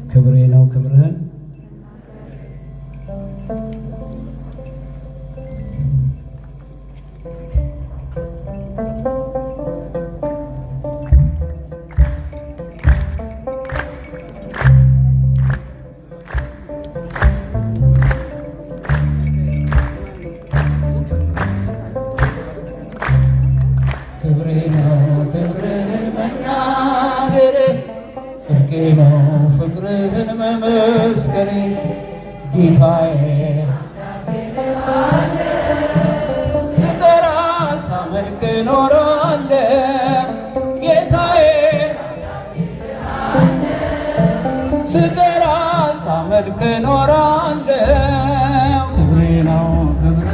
ክብሬ ነው ክብርህን ጽድቄ ነው ፍቅርህን መመስከሬ ጌታዬ ስጠራ ሳመልክ ኖራለሁ ጌታዬ ስጠራ ሳመልክ ኖራለሁ ክብሬ ነው ክብሬ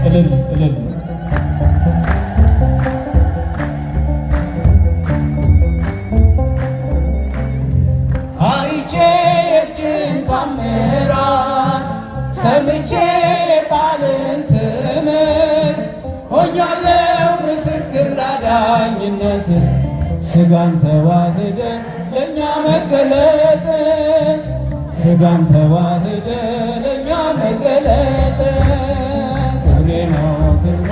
እልል እልል አይቼ የእጅን ታምራት ሰምቼ የቃልን ትምህርት ሆኛለሁ ምስክር ላዳኝነት ሥጋን ተዋህደ ለእኛ መገለጥ ሥጋን ተዋህደ ለእኛ መገለጥ ክብሬ ነው ክብሬ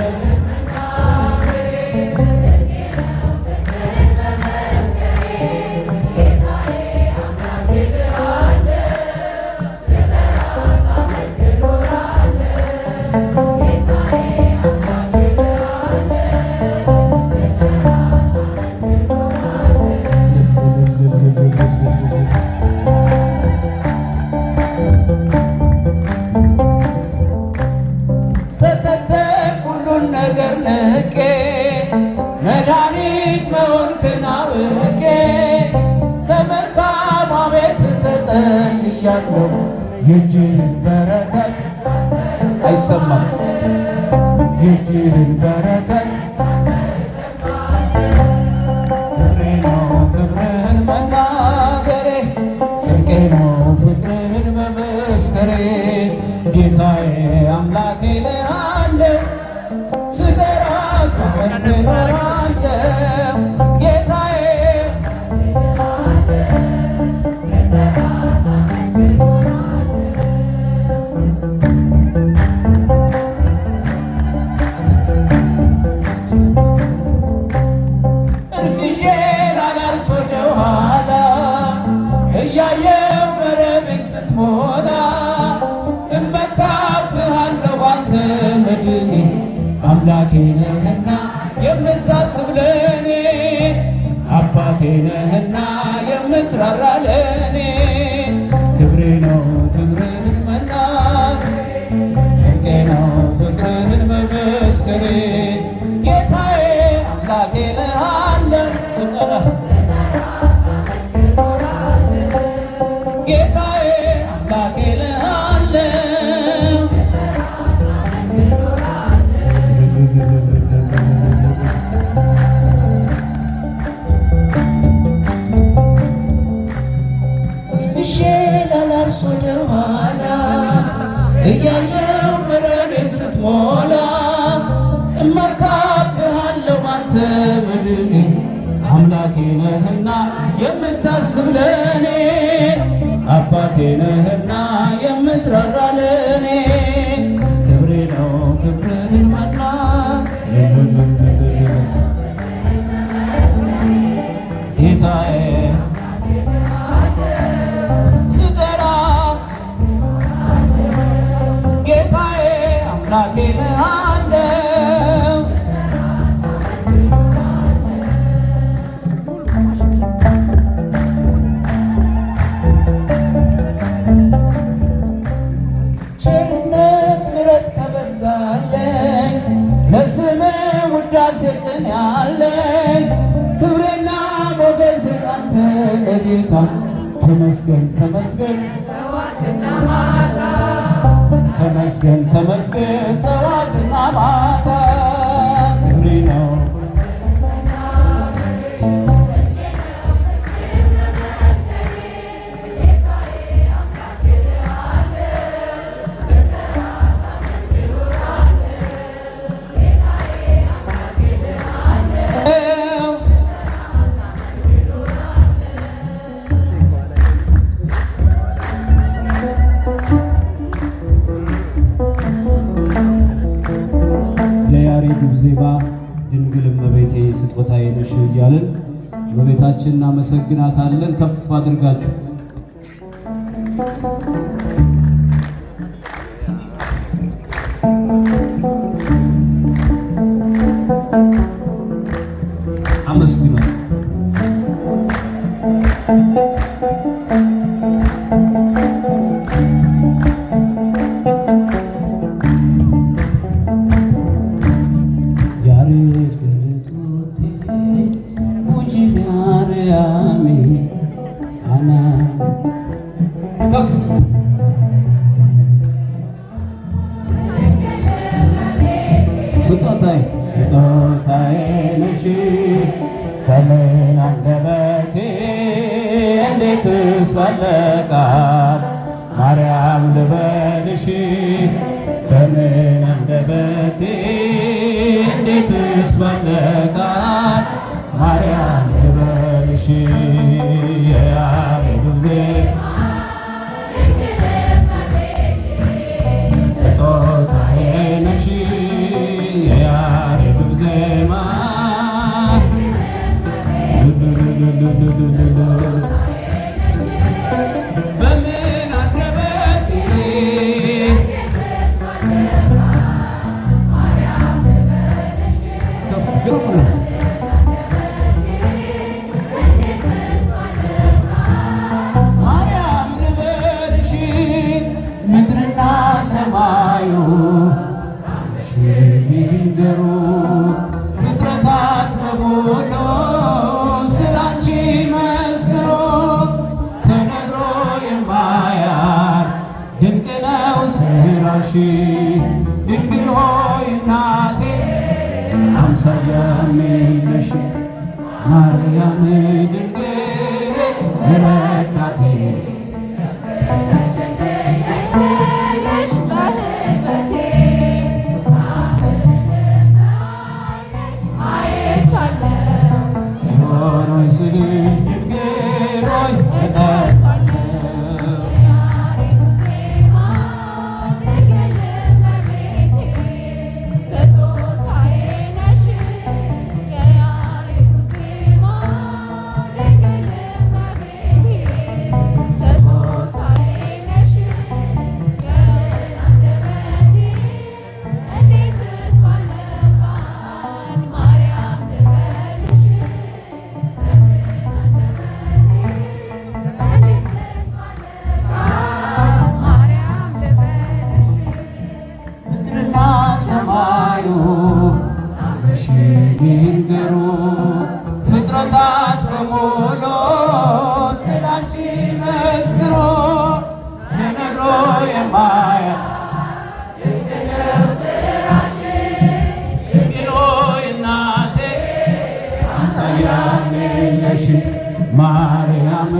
መድኃኒት መሆንክን አውቄ ከመልካሟ ቤት ተጠልያለሁ የእጅህን በረከት አይሰማም የእጅህን በረከት ክብሬ ነው ክብርህን መናገሬ ጽድቄ ነው ፍቅርህን መመስከሬ ጌታዬ አምላኬ ልሃለሁ ስጠራ ሳመልክ ኖራለሁ ጌታዬ እርፍዤ ላላርስ ወደ ኋላ እያየው መረቤን ስትሞላ እመካብሃለሁ ባንተ መድኔ አምላኬ ነህና የምታስብ ለኔ አባቴ ነህና የምትራራ ለኔ ክብሬ ነው ክብርህን መናገሬ ጽድቄ ነው ፍቅርህን መመስከሬ ጌታዬ አምላኬ ልሃለሁ ስጠራህ ጌታዬ አምላኬ ልሃለሁ ወደ ኋላ እያየው መረቤን ስትሞላ እመካብሃለሁ ባንተ መድኔ አምላኬ ነህና የምታስብ ለኔ አባቴ ነህና የምትራራ ለኔ ክብሬ ነው ክብርህን መናገሬ ጌታዬ አምላኬ ልሃለሁ ቸርነት ምሕረት ከበዛለኝ ለስምህ ውዳሴ ቅን ያለኝ ክብሬና ሞገስ አንተ ለጌታ ተመስገን ተመስገን ተመስገን ተመስገን ጠዋትና ማታ ክብሬ ነው እመቤቴ ስጦታዬ ነሽ እያልን እመቤታችን እናመሰግናታለን። ከፍ አድርጋችሁ አመስግናት። ስጦታዬ ነሽ በምን አንደበቴ እንዴትስ ባለ ቃል ማርያም ልበልሽ በምን አንደበቴ እንዴትስ ባለ ቃል ማርያም ልበልሽ የያሬዱ ዜማ ስጦታዬ ነሽ የያሬዱ ዜማ በምን አንደበቴ ከፍ ግሩም ነው ማርያም ልበልሽ ምድርና ሰማዩ ይንገሩ ፍጥረታት በሙሉ ስላንቺ መስክሩ ተነግሮ የማያልቅ ድንቅ ነው ስራሽ ድንግል ሆይ እናቴ አምሳያ የለሽ ማርያም ድንግል ረዳቴ ስልሽ ድንግል ሆይ እጠራለሁ ይንገሩ ፍጥረታት በሙሉ ስላንቺ መስክሩ ተነግሮ የማያልቅ ስራሽ ድንግል ሆይ እናቴ አምሳያ የለሽ ማርያም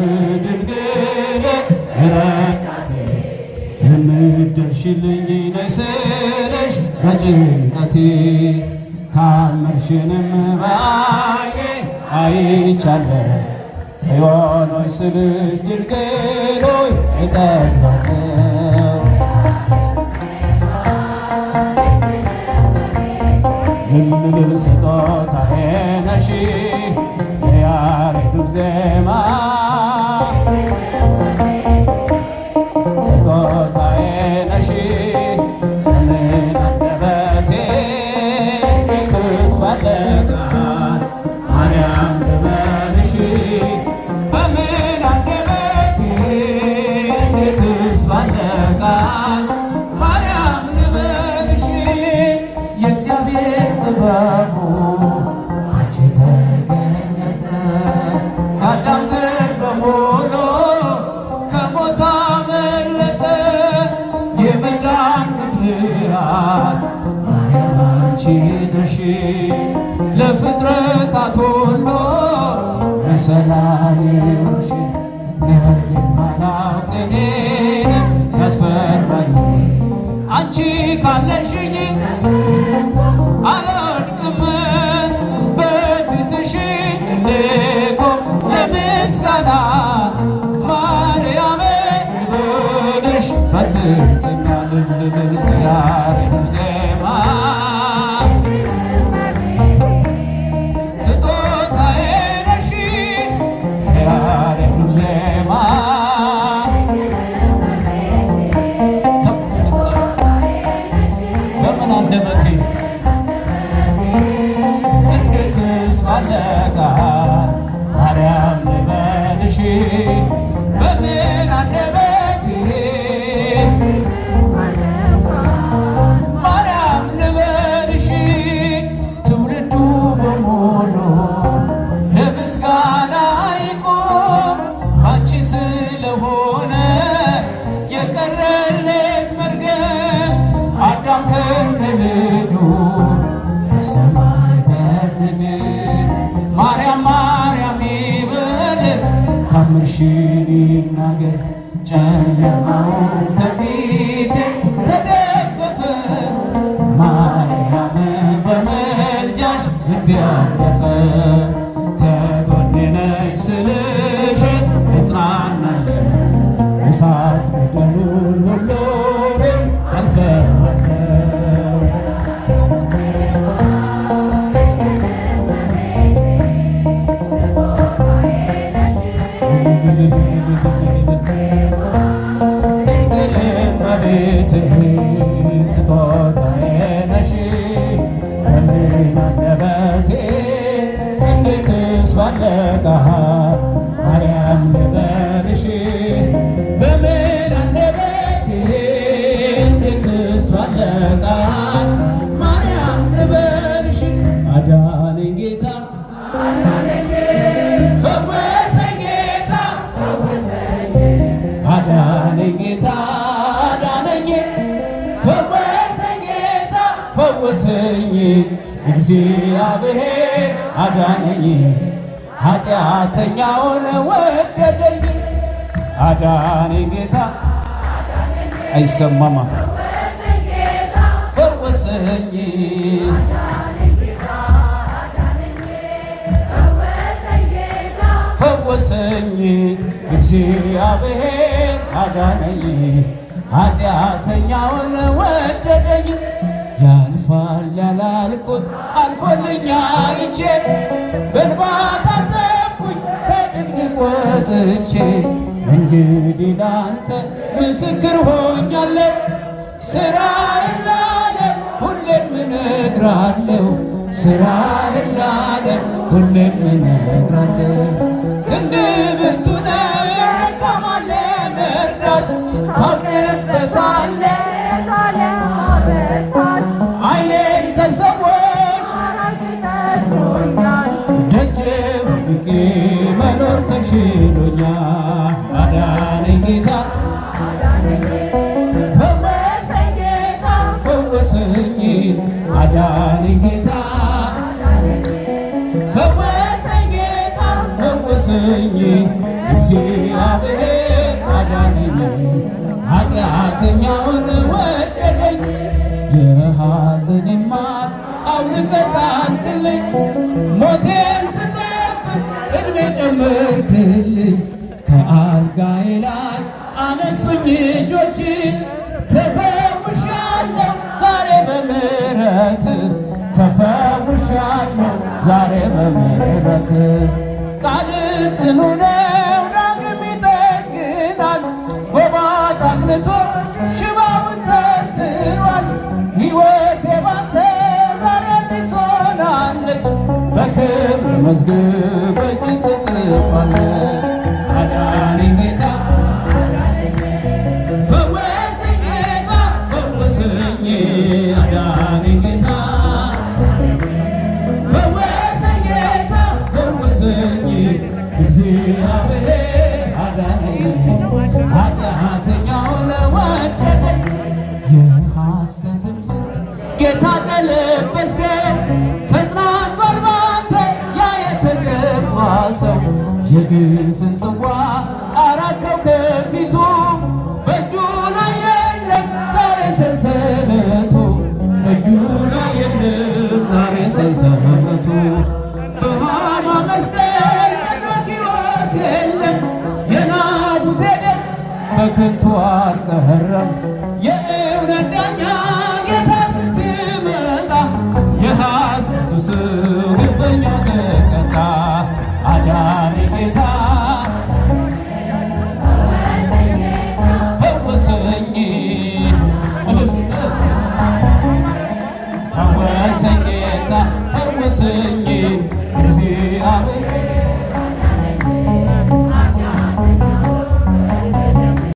ድንግል ረዳቴ የምትደርሽልኝ ነሽ ስልሽ በጭንቀቴ ታምርሽንም በዓይኔ አይቻለሁ ጽዮን ሆይ ስልሽ ድንግል ሆይ እጠግባለሁ ልልልል ስጦታዬ ነሽ የያሬዱ ዜማ ስጦታዬ ነሽ በምን አንደበቴ ባለቃል ማርያም ልበልሽ በምን አንደበቴ እንዴትስ ባለቃል ማርያም ልበልሽ የእግዚአብሔር ጥበቡ አንቺ ተገለጸ የአዳም ዘር አለቃል ማርያም ልበልሽ በምን አንደበቴ ማርያም ልበልሽ ትውልዱ በሙሉ ለምስጋና ይቆም አንቺ ስለሆነ የቀረለት መርገም አዳም ከነ ልጁ በሰማይ በምድር ማርያም ማርያም ይበል ታምርሽን ይናገር ጨለማው ከፊቴ ተገፈፈ ማርያም በመልጃሽ ልቤ አረፈ ከጎኔ ነሽ ስልሽ እጽናናለሁ እሳት ገደሉን ሁሉንም አልፈዋለሁ ስጦታዬ ነሽ በምን አንደበቴ እንዴትስ ባለ ቃል ማርያም ልበልሽ በምን አንደበቴ እንዴትስ ባለ ቃል ማርያም ልበልሽ አዳነኝ ጌታ ፈወሰኝ ጌታ አዳነኝ ጌታ አዳነኝ ፈወሰኝ ጌታ ፈወሰኝ እግዚአብሔር አዳነኝ ኃጢአተኛውን ወደደኝ አዳነኝ ጌታ አይሰማማ ፈወሰኝ ፈወሰኝ እግዚአብሔር አዳነኝ ኃጢአተኛውን ወደደኝ ያልፋል ያላልኩት አልፎልኛ ይቼ በእንባ ታጠብኩኝ ከድቅድቅ ወጥቼ እንግዲህ ላንተ ምስክር ሆኛለሁ ሥራህን ለዓለም ሁሌም እነግራለሁ ሥራህን ለዓለም ሁሌም እነግራለሁ ክንድ ብርቱ ነው ደካማን ለመርዳት ታውቅበታለህ ዓይኔን ከሰዎች ደጅ ወድቄ መኖር ተሽሎኛል አዳነኝ ጌታ ፈወሰኝ ጌታ ፈወሰኝ አዳነኝ ጌታ ፈወሰኝ ጌታ ፈወሰኝ እግዚአብሔር አዳነኝ ኃጢአተኛውን ወደደኝ የሐዘኔን ማቅ አውልቀህ ጣልክልኝ ሞቴን ስጠብቅ ዕድሜ ጨመርክልኝ ከአልጋዬ ላይ አነሱኝ እጆች ተፈውሻለሁ ዛሬ በምሕረት ተፈውሻለሁ ዛሬ በምሕረት ቃል ጽኑ ነው ዳግም ይጠግናል ጎባጣ አቅንቶ ሽባውን ተርትሯል ሕይወቴ ባንተ ዛሬ አዲስ ሆናለች በክብር መዝገብ በእጅ ትጽፋለች አዳነኝ ጌታ ፈወሰኝ ጌታ ፈወሰኝ አዳነኝ ጌታ ፈወሰኝ ጌታ ፈወሰኝ እግዚአብሔር አዳነኝ ኃጢአተኛውን ወደደኝ የሐሰትን ፍርድ ጌታ ቀለበስከው ተጽናንቷል ባንተ ያ የተገፋ ሰው የግፍን ጽዋ አራከው ከፊቱ በእጁ ላይ የለም ዛሬ ሰንሰለቱ በእጁ ላይ የለም ዛሬ ሰንሰለቱ በሃማ መስቀል መርዶክዮስ የለም የናቡቴ ደም በከንቱ አልቀረም